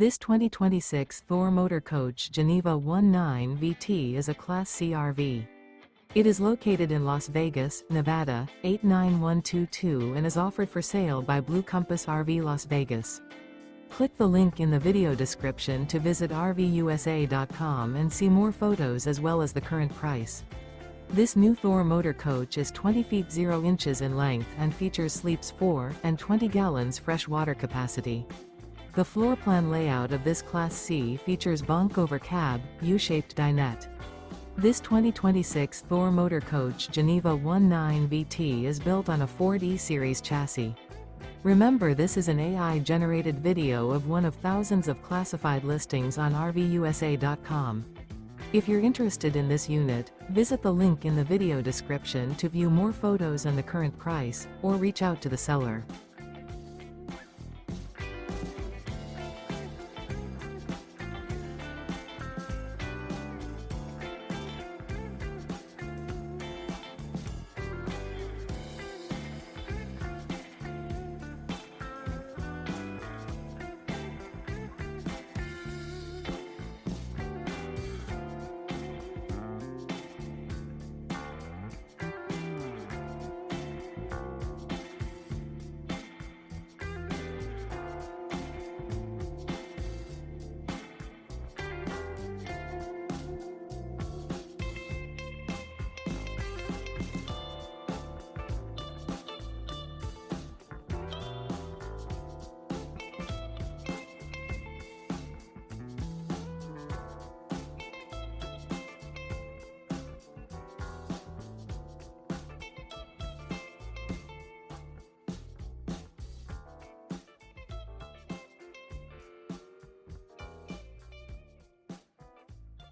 This 2026 Thor Motor Coach Geneva 19 VT is a Class C RV. It is located in Las Vegas, Nevada, 89122 and is offered for sale by Blue Compass RV Las Vegas. Click the link in the video description to visit RVUSA.com and see more photos as well as the current price. This new Thor Motor Coach is 20 feet 0 inches in length and features sleeps 4 and 20 gallons fresh water capacity. The floor plan layout of this Class C features Bunk Over Cab, U-shaped dinette. This 2026 Thor Motor Coach Geneva 19 VT is built on a Ford E-Series chassis. Remember, this is an AI-generated video of one of thousands of classified listings on RVUSA.com. If you're interested in this unit, visit the link in the video description to view more photos and the current price, or reach out to the seller.